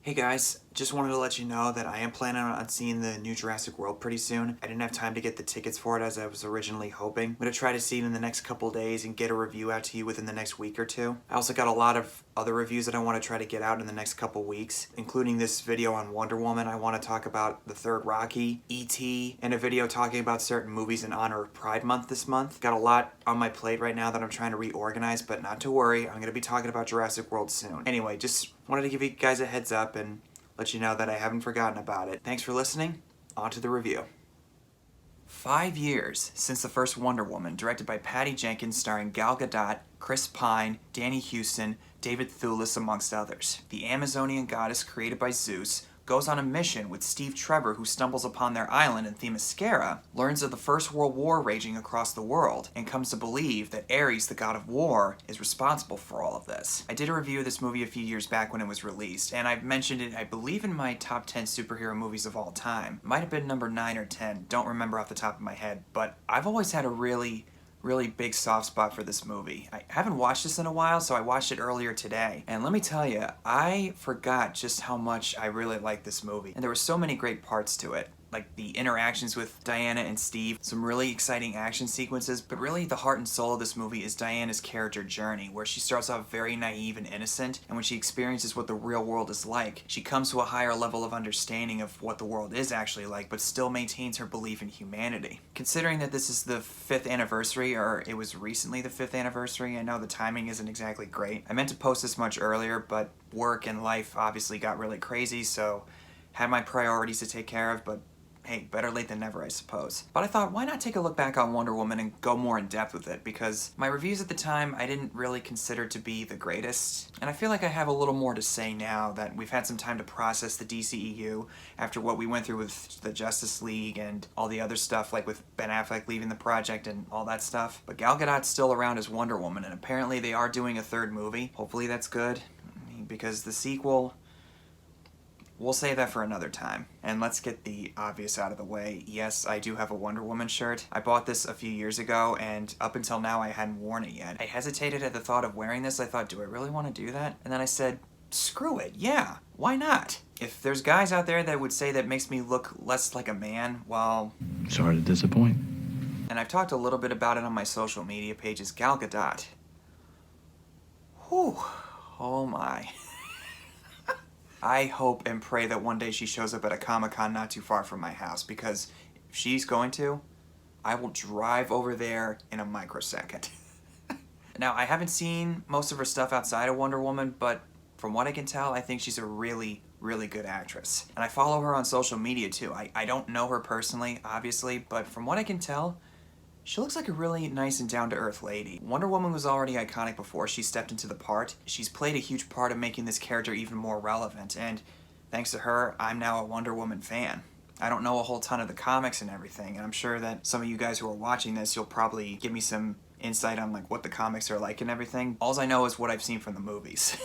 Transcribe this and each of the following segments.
Hey guys, just wanted to let you know that I am planning on seeing the new Jurassic World pretty soon. I didn't have time to get the tickets for it as I was originally hoping. I'm going to try to see it in the next couple days and get a review out to you within the next week or two. I also got a lot of other reviews that I want to try to get out in the next couple weeks, including this video on Wonder Woman. I want to talk about the third Rocky, E.T., and a video talking about certain movies in honor of Pride Month this month. Got a lot on my plate right now that I'm trying to reorganize, but not to worry, I'm going to be talking about Jurassic World soon. Anyway, just wanted to give you guys a heads up and let you know that I haven't forgotten about it. Thanks for listening. On to the review. 5 years since the first Wonder Woman, directed by Patty Jenkins, starring Gal Gadot, Chris Pine, Danny Houston, David Thewlis, amongst others. The Amazonian goddess created by Zeus goes on a mission with Steve Trevor, who stumbles upon their island in Themyscira, learns of the First World War raging across the world, and comes to believe that Ares, the god of war, is responsible for all of this. I did a review of this movie a few years back when it was released, and I've mentioned it, I believe, in my top 10 superhero movies of all time. Might have been number 9 or 10, don't remember off the top of my head, but I've always had a really big soft spot for this movie. I haven't watched this in a while, so I watched it earlier today. And let me tell you, I forgot just how much I really liked this movie. And there were so many great parts to it. Like the interactions with Diana and Steve, some really exciting action sequences, but really the heart and soul of this movie is Diana's character journey, where she starts off very naive and innocent, and when she experiences what the real world is like, she comes to a higher level of understanding of what the world is actually like, but still maintains her belief in humanity. Considering that this is the 5th anniversary, or it was recently the 5th anniversary, I know the timing isn't exactly great. I meant to post this much earlier, but work and life obviously got really crazy, so had my priorities to take care of, but hey, better late than never, I suppose. But I thought, why not take a look back on Wonder Woman and go more in depth with it, because my reviews at the time I didn't really consider to be the greatest, and I feel like I have a little more to say now that we've had some time to process the DCEU after what we went through with the Justice League and all the other stuff, like with Ben Affleck leaving the project and all that stuff. But Gal Gadot's still around as Wonder Woman, and apparently they are doing a 3rd movie. Hopefully that's good, because the sequel, we'll save that for another time. And let's get the obvious out of the way. Yes, I do have a Wonder Woman shirt. I bought this a few years ago, and up until now I hadn't worn it yet. I hesitated at the thought of wearing this. I thought, do I really want to do that? And then I said, screw it, yeah, why not? If there's guys out there that would say that makes me look less like a man, well, sorry to disappoint. And I've talked a little bit about it on my social media pages. Gal Gadot. Whew, oh my. I hope and pray that one day she shows up at a Comic-Con not too far from my house, because if she's going to, I will drive over there in a microsecond. Now, I haven't seen most of her stuff outside of Wonder Woman, but from what I can tell, I think she's a really good actress. And I follow her on social media too. I don't know her personally, obviously, but from what I can tell, she looks like a really nice and down-to-earth lady. Wonder Woman was already iconic before she stepped into the part. She's played a huge part of making this character even more relevant, and thanks to her, I'm now a Wonder Woman fan. I don't know a whole ton of the comics and everything, and I'm sure that some of you guys who are watching this, you'll probably give me some insight on like what the comics are like and everything. All I know is what I've seen from the movies.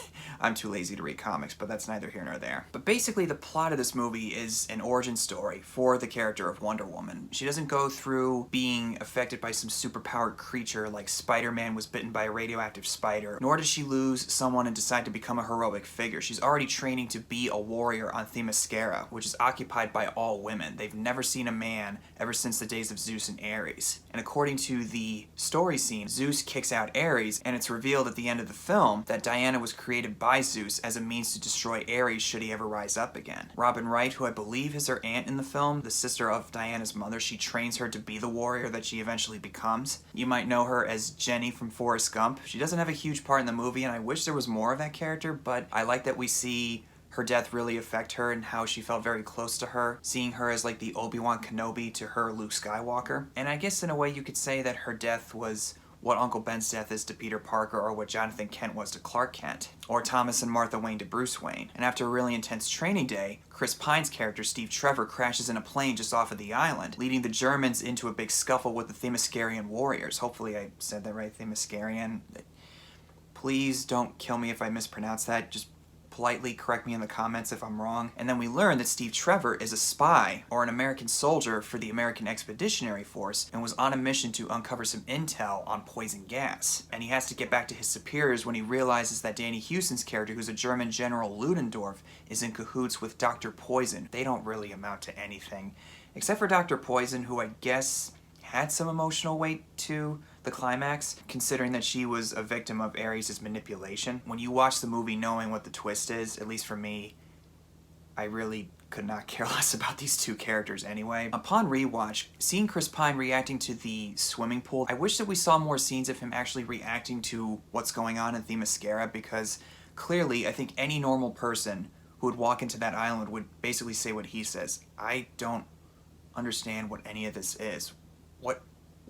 I'm too lazy to read comics, but that's neither here nor there. But basically the plot of this movie is an origin story for the character of Wonder Woman. She doesn't go through being affected by some superpowered creature like Spider-Man was bitten by a radioactive spider, nor does she lose someone and decide to become a heroic figure. She's already training to be a warrior on Themyscira, which is occupied by all women. They've never seen a man ever since the days of Zeus and Ares. And according to the story scene, Zeus kicks out Ares, and it's revealed at the end of the film that Diana was created by Zeus as a means to destroy Ares should he ever rise up again. Robin Wright, who I believe is her aunt in the film, the sister of Diana's mother, she trains her to be the warrior that she eventually becomes. You might know her as Jenny from Forrest Gump. She doesn't have a huge part in the movie, and I wish there was more of that character, but I like that we see her death really affect her and how she felt very close to her, seeing her as like the Obi-Wan Kenobi to her Luke Skywalker. And I guess in a way you could say that her death was what Uncle Ben's death is to Peter Parker, or what Jonathan Kent was to Clark Kent, or Thomas and Martha Wayne to Bruce Wayne. And after a really intense training day, Chris Pine's character, Steve Trevor, crashes in a plane just off of the island, leading the Germans into a big scuffle with the Themyscirian warriors. Hopefully I said that right, Themyscirian. Please don't kill me if I mispronounce that. Just politely correct me in the comments if I'm wrong. And then we learn that Steve Trevor is a spy, or an American soldier for the American Expeditionary Force, and was on a mission to uncover some intel on poison gas. And he has to get back to his superiors when he realizes that Danny Houston's character, who's a German General Ludendorff, is in cahoots with Dr. Poison. They don't really amount to anything, except for Dr. Poison, who I guess had some emotional weight to the climax, considering that she was a victim of Ares' manipulation. When you watch the movie knowing what the twist is, at least for me, I really could not care less about these two characters anyway. Upon rewatch, seeing Chris Pine reacting to the swimming pool, I wish that we saw more scenes of him actually reacting to what's going on in Themyscira, because clearly I think any normal person who would walk into that island would basically say what he says. I don't understand what any of this is.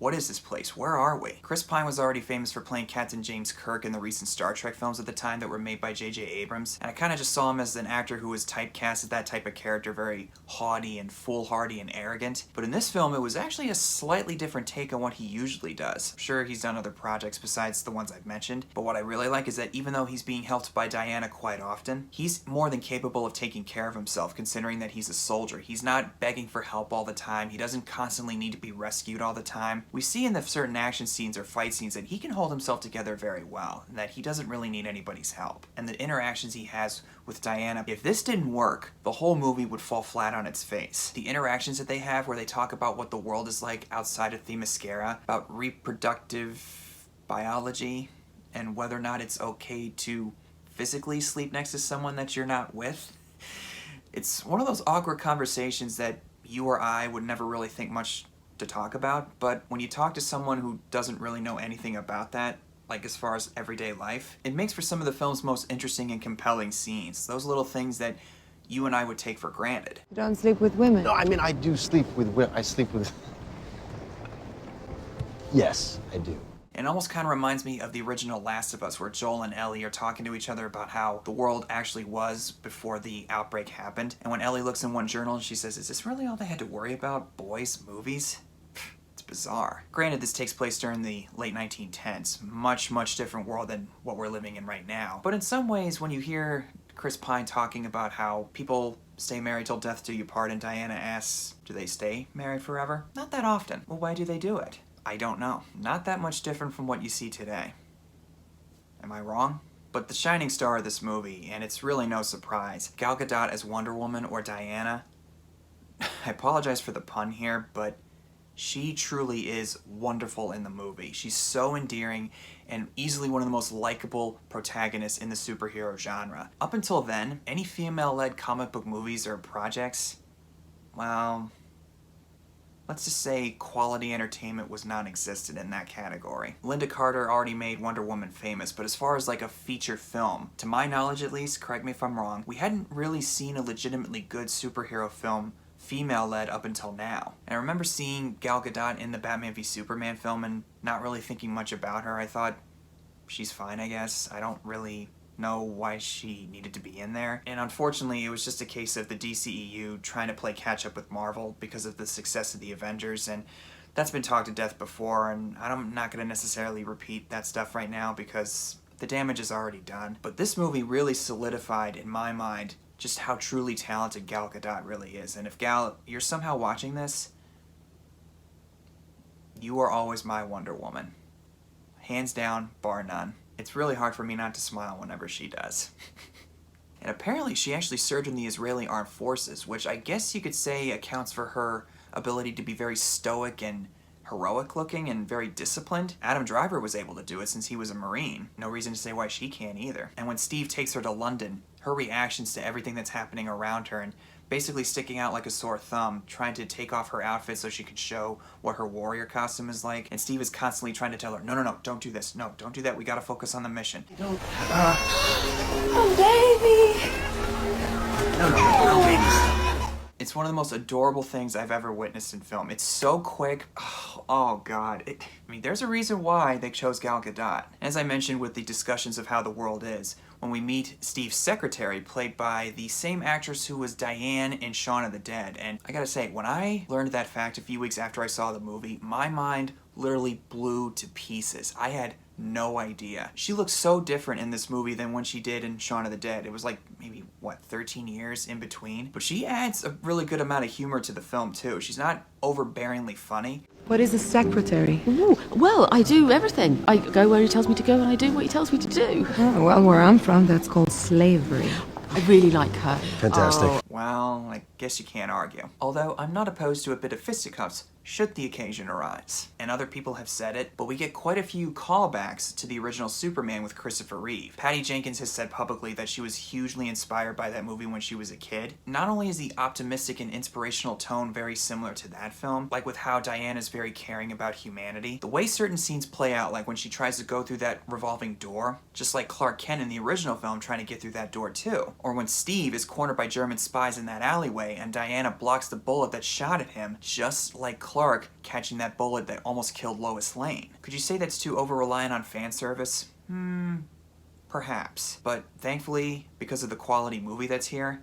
What is this place? Where are we? Chris Pine was already famous for playing Captain James Kirk in the recent Star Trek films at the time that were made by J.J. Abrams, and I kind of just saw him as an actor who was typecast as that type of character, very haughty and foolhardy and arrogant. But in this film, it was actually a slightly different take on what he usually does. Sure, he's done other projects besides the ones I've mentioned, but what I really like is that even though he's being helped by Diana quite often, he's more than capable of taking care of himself, considering that he's a soldier. He's not begging for help all the time. He doesn't constantly need to be rescued all the time. We see in the certain action scenes or fight scenes that he can hold himself together very well, and that he doesn't really need anybody's help. And the interactions he has with Diana, if this didn't work, the whole movie would fall flat on its face. The interactions that they have where they talk about what the world is like outside of Themyscira, about reproductive biology, and whether or not it's okay to physically sleep next to someone that you're not with. It's one of those awkward conversations that you or I would never really think much to talk about, but when you talk to someone who doesn't really know anything about that, like as far as everyday life, it makes for some of the film's most interesting and compelling scenes. Those little things that you and I would take for granted. You don't sleep with women? No, I mean, I do sleep with women. I sleep with... Yes, I do. It almost kind of reminds me of the original Last of Us, where Joel and Ellie are talking to each other about how the world actually was before the outbreak happened. And when Ellie looks in one journal and she says, "Is this really all they had to worry about? Boys' movies?" It's bizarre. Granted, this takes place during the late 1910s. Much different world than what we're living in right now. But in some ways, when you hear Chris Pine talking about how people stay married till death do you part, and Diana asks, do they stay married forever? Not that often. Well, why do they do it? I don't know. Not that much different from what you see today. Am I wrong? But the shining star of this movie, and it's really no surprise, Gal Gadot as Wonder Woman, or Diana. I apologize for the pun here, but she truly is wonderful in the movie. She's so endearing and easily one of the most likable protagonists in the superhero genre. Up until then, any female-led comic book movies or projects, well, let's just say quality entertainment was non-existent in that category. Linda Carter already made Wonder Woman famous, but as far as like a feature film, to my knowledge at least, correct me if I'm wrong, we hadn't really seen a legitimately good superhero film female-led up until now. And I remember seeing Gal Gadot in the Batman v Superman film and not really thinking much about her. I thought, she's fine, I guess. I don't really know why she needed to be in there. And unfortunately, it was just a case of the DCEU trying to play catch-up with Marvel because of the success of the Avengers, and that's been talked to death before, and I'm not going to necessarily repeat that stuff right now because the damage is already done. But this movie really solidified, in my mind, just how truly talented Gal Gadot really is. And if Gal, you're somehow watching this, you are always my Wonder Woman. Hands down, bar none. It's really hard for me not to smile whenever she does. And apparently she actually served in the Israeli Armed Forces, which I guess you could say accounts for her ability to be very stoic and heroic looking and very disciplined. Adam Driver was able to do it since he was a Marine. No reason to say why she can't either. And when Steve takes her to London, her reactions to everything that's happening around her and basically sticking out like a sore thumb, trying to take off her outfit so she could show what her warrior costume is like. And Steve is constantly trying to tell her, no, don't do this. No, don't do that. We gotta focus on the mission. Oh, baby! No, babies. It's one of the most adorable things I've ever witnessed in film. It's so quick. Oh God. I mean, there's a reason why they chose Gal Gadot. As I mentioned with the discussions of how the world is, when we meet Steve's secretary, played by the same actress who was Diane in Shaun of the Dead. And I gotta say, when I learned that fact a few weeks after I saw the movie, my mind literally blew to pieces. I had no idea. She looks so different in this movie than when she did in Shaun of the Dead. It was like maybe, what, 13 years in between? But she adds a really good amount of humor to the film too. She's not overbearingly funny. What is a secretary? Ooh, well, I do everything. I go where he tells me to go and I do what he tells me to do. Oh, well, where I'm from, that's called slavery. I really like her. Fantastic. Oh, well, I guess you can't argue. Although I'm not opposed to a bit of fisticuffs should the occasion arise. And other people have said it, but we get quite a few callbacks to the original Superman with Christopher Reeve. Patty Jenkins has said publicly that she was hugely inspired by that movie when she was a kid. Not only is the optimistic and inspirational tone very similar to that film, like with how Diana's very caring about humanity, the way certain scenes play out, like when she tries to go through that revolving door, just like Clark Kent in the original film trying to get through that door too. Or when Steve is cornered by German spies in that alleyway and Diana blocks the bullet that shot at him, just like Clark catching that bullet that almost killed Lois Lane. Could you say that's too over-reliant on fan service? Perhaps. But thankfully, because of the quality movie that's here,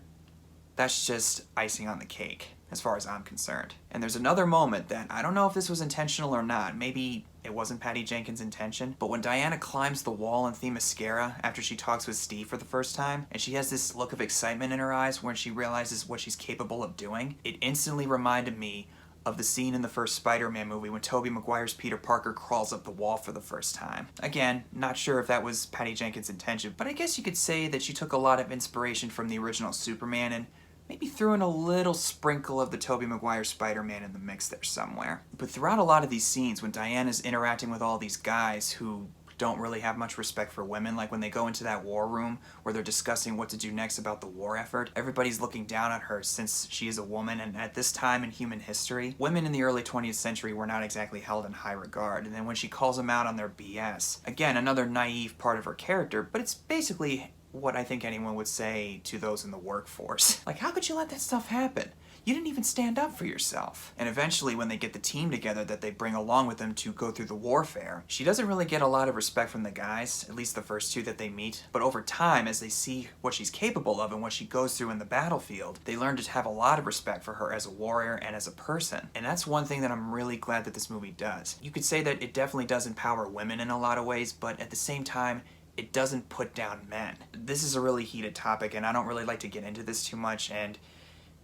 that's just icing on the cake, as far as I'm concerned. And there's another moment that I don't know if this was intentional or not. Maybe it wasn't Patty Jenkins' intention, but when Diana climbs the wall in Themyscira after she talks with Steve for the first time, and she has this look of excitement in her eyes when she realizes what she's capable of doing, it instantly reminded me of the scene in the first Spider-Man movie when Tobey Maguire's Peter Parker crawls up the wall for the first time. Again, not sure if that was Patty Jenkins' intention, but I guess you could say that she took a lot of inspiration from the original Superman and maybe threw in a little sprinkle of the Tobey Maguire Spider-Man in the mix there somewhere. But throughout a lot of these scenes, when Diana's interacting with all these guys who don't really have much respect for women, like when they go into that war room where they're discussing what to do next about the war effort, everybody's looking down on her since she is a woman, and at this time in human history, women in the early 20th century were not exactly held in high regard. And then when she calls them out on their BS, again, another naive part of her character, but it's basically what I think anyone would say to those in the workforce. Like, how could you let that stuff happen? You didn't even stand up for yourself. And eventually, when they get the team together that they bring along with them to go through the warfare, she doesn't really get a lot of respect from the guys, at least the first two that they meet. But over time, as they see what she's capable of and what she goes through in the battlefield, they learn to have a lot of respect for her as a warrior and as a person. And that's one thing that I'm really glad that this movie does. You could say that it definitely does empower women in a lot of ways, but at the same time, it doesn't put down men. This is a really heated topic, and I don't really like to get into this too much, and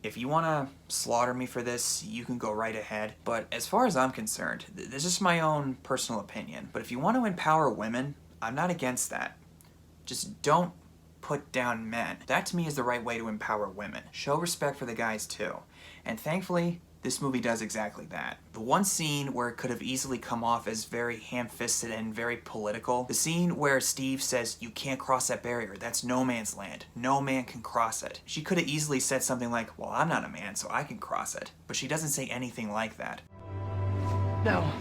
if you want to slaughter me for this, you can go right ahead. But as far as I'm concerned, this is just my own personal opinion. But if you want to empower women, I'm not against that. Just don't put down men. That to me is the right way to empower women. Show respect for the guys too. And thankfully, this movie does exactly that. The one scene where it could have easily come off as very ham-fisted and very political, the scene where Steve says, "You can't cross that barrier, that's no man's land. No man can cross it." She could have easily said something like, "Well, I'm not a man, so I can cross it." But she doesn't say anything like that. No,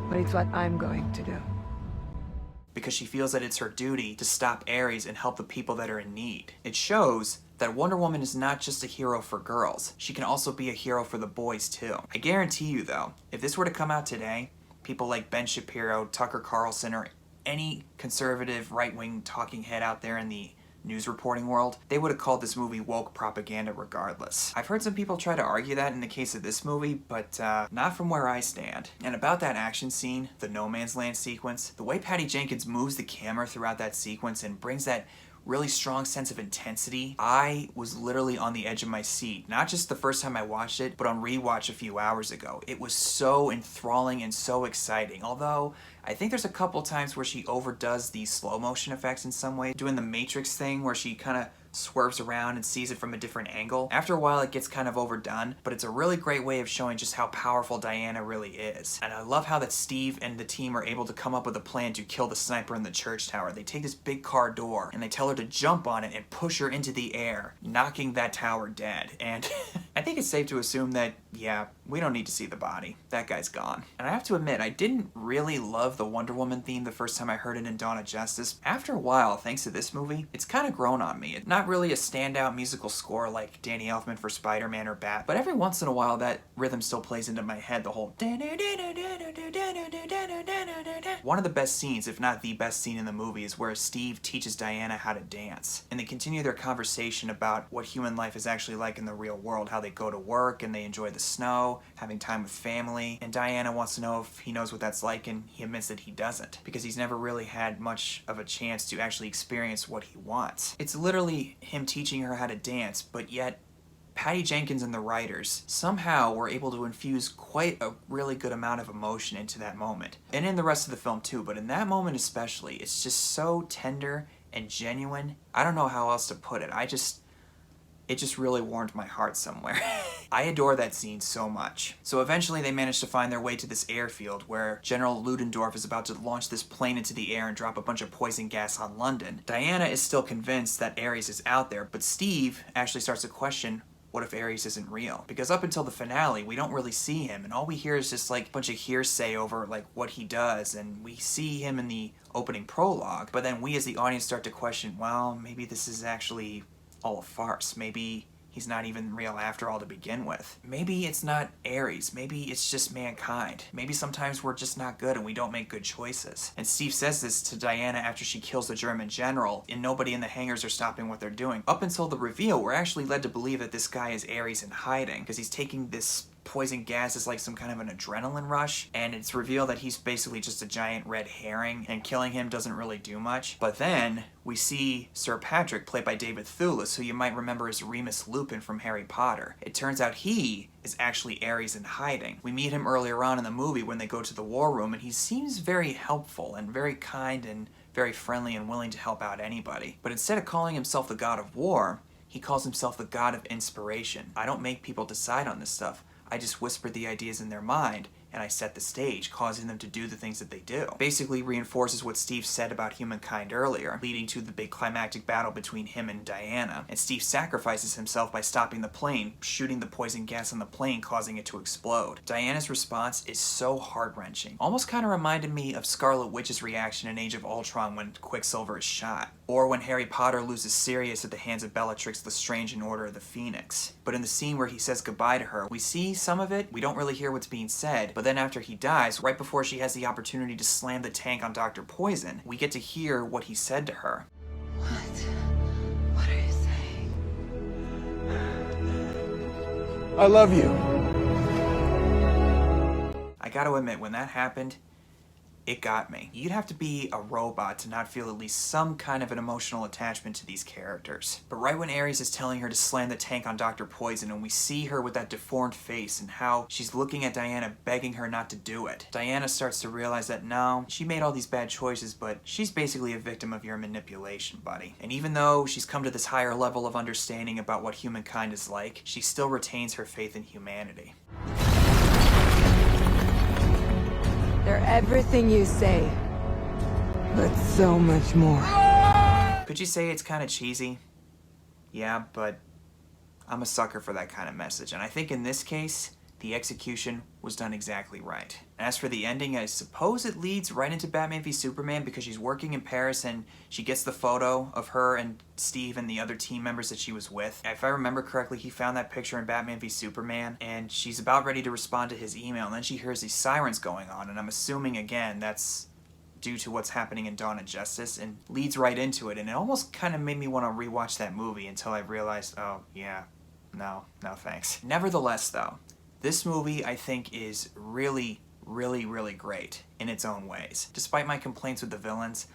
but it's what I'm going to do. Because she feels that it's her duty to stop Ares and help the people that are in need. It shows that Wonder Woman is not just a hero for girls. She can also be a hero for the boys too. I guarantee you though, if this were to come out today, people like Ben Shapiro, Tucker Carlson, or any conservative right-wing talking head out there in the news reporting world, they would have called this movie woke propaganda regardless. I've heard some people try to argue that in the case of this movie, but not from where I stand. And about that action scene, the no man's land sequence, the way Patty Jenkins moves the camera throughout that sequence and brings that really strong sense of intensity, I was literally on the edge of my seat. Not just the first time I watched it, but on rewatch a few hours ago. It was so enthralling and so exciting. Although, I think there's a couple times where she overdoes the slow motion effects in some way, doing the Matrix thing where she kind of swerves around and sees it from a different angle. After a while it gets kind of overdone, but it's a really great way of showing just how powerful Diana really is. And I love how that Steve and the team are able to come up with a plan to kill the sniper in the church tower. They take this big car door and they tell her to jump on it and push her into the air, knocking that tower dead. And I think it's safe to assume that, yeah, we don't need to see the body. That guy's gone. And I have to admit, I didn't really love the Wonder Woman theme the first time I heard it in Dawn of Justice. After a while, thanks to this movie, it's kind of grown on me. It's not really a standout musical score like Danny Elfman for Spider-Man or Bat, but every once in a while that rhythm still plays into my head, the whole one of the best scenes, if not the best scene in the movie, is where Steve teaches Diana how to dance. And they continue their conversation about what human life is actually like in the real world, how they they go to work and they enjoy the snow, having time with family, and Diana wants to know if he knows what that's like, and he admits that he doesn't, because he's never really had much of a chance to actually experience what he wants. It's literally him teaching her how to dance, but yet Patty Jenkins and the writers somehow were able to infuse quite a really good amount of emotion into that moment. And in the rest of the film too, but in that moment especially, it's just so tender and genuine. I don't know how else to put it. It just really warmed my heart somewhere. I adore that scene so much. So eventually they manage to find their way to this airfield where General Ludendorff is about to launch this plane into the air and drop a bunch of poison gas on London. Diana is still convinced that Ares is out there, but Steve actually starts to question, what if Ares isn't real? Because up until the finale, we don't really see him, and all we hear is just like a bunch of hearsay over like what he does, and we see him in the opening prologue, but then we as the audience start to question, well, maybe this is actually all a farce. Maybe he's not even real after all to begin with. Maybe it's not Ares. Maybe it's just mankind. Maybe sometimes we're just not good and we don't make good choices. And Steve says this to Diana after she kills the German general, and nobody in the hangars are stopping what they're doing. Up until the reveal, we're actually led to believe that this guy is Ares in hiding, because he's taking this poison gas as like some kind of an adrenaline rush, and it's revealed that he's basically just a giant red herring, and killing him doesn't really do much. But then we see Sir Patrick, played by David Thewlis, who you might remember as Remus Lupin from Harry Potter. It turns out he is actually Ares in hiding. We meet him earlier on in the movie when they go to the war room, and he seems very helpful and very kind and very friendly and willing to help out anybody. But instead of calling himself the god of war, he calls himself the god of inspiration. I don't make people decide on this stuff. I just whisper the ideas in their mind, and I set the stage, causing them to do the things that they do. Basically reinforces what Steve said about humankind earlier, leading to the big climactic battle between him and Diana. And Steve sacrifices himself by stopping the plane, shooting the poison gas on the plane, causing it to explode. Diana's response is so heart-wrenching. Almost kind of reminded me of Scarlet Witch's reaction in Age of Ultron when Quicksilver is shot. Or when Harry Potter loses Sirius at the hands of Bellatrix Lestrange in Order of the Phoenix. But in the scene where he says goodbye to her, we see some of it, we don't really hear what's being said, but then after he dies, right before she has the opportunity to slam the tank on Dr. Poison, we get to hear what he said to her. What are you saying? I love you. I gotta admit, when that happened, it got me. You'd have to be a robot to not feel at least some kind of an emotional attachment to these characters. But right when Ares is telling her to slam the tank on Dr. Poison, and we see her with that deformed face and how she's looking at Diana begging her not to do it, Diana starts to realize that no, she made all these bad choices, but she's basically a victim of your manipulation, buddy. And even though she's come to this higher level of understanding about what humankind is like, she still retains her faith in humanity. They're everything you say, but so much more. Could you say it's kind of cheesy? Yeah, but I'm a sucker for that kind of message, and I think in this case, the execution was done exactly right. As for the ending, I suppose it leads right into Batman v Superman, because she's working in Paris and she gets the photo of her and Steve and the other team members that she was with. If I remember correctly, he found that picture in Batman v Superman, and she's about ready to respond to his email, and then she hears these sirens going on, and I'm assuming, again, that's due to what's happening in Dawn of Justice, and leads right into it, and it almost kind of made me want to rewatch that movie until I realized, oh, yeah, no thanks. Nevertheless, though, this movie, I think, is really, really, really great in its own ways. Despite my complaints with the villains,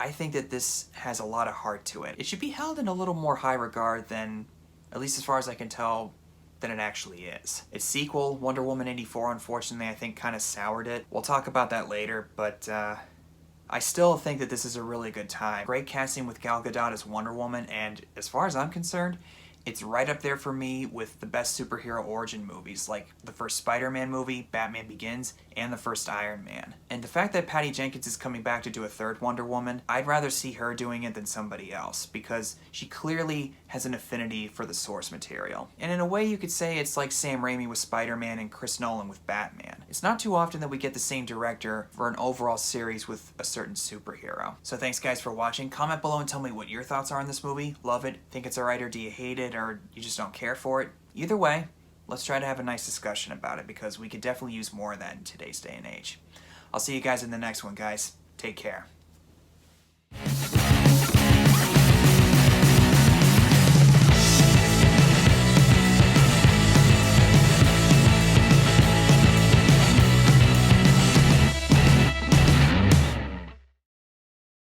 I think that this has a lot of heart to it. It should be held in a little more high regard than, at least as far as I can tell, than it actually is. Its sequel, Wonder Woman 84, unfortunately, I think kind of soured it. We'll talk about that later, but I still think that this is a really good time. Great casting with Gal Gadot as Wonder Woman, and as far as I'm concerned, it's right up there for me with the best superhero origin movies, like the first Spider-Man movie, Batman Begins, and the first Iron Man. And the fact that Patty Jenkins is coming back to do a third Wonder Woman, I'd rather see her doing it than somebody else, because she clearly has an affinity for the source material. And in a way, you could say it's like Sam Raimi with Spider-Man and Chris Nolan with Batman. It's not too often that we get the same director for an overall series with a certain superhero. So thanks guys for watching. Comment below and tell me what your thoughts are on this movie. Love it, think it's alright, or do you hate it, or you just don't care for it? Either way, let's try to have a nice discussion about it, because we could definitely use more of that in today's day and age. I'll see you guys in the next one, guys. Take care.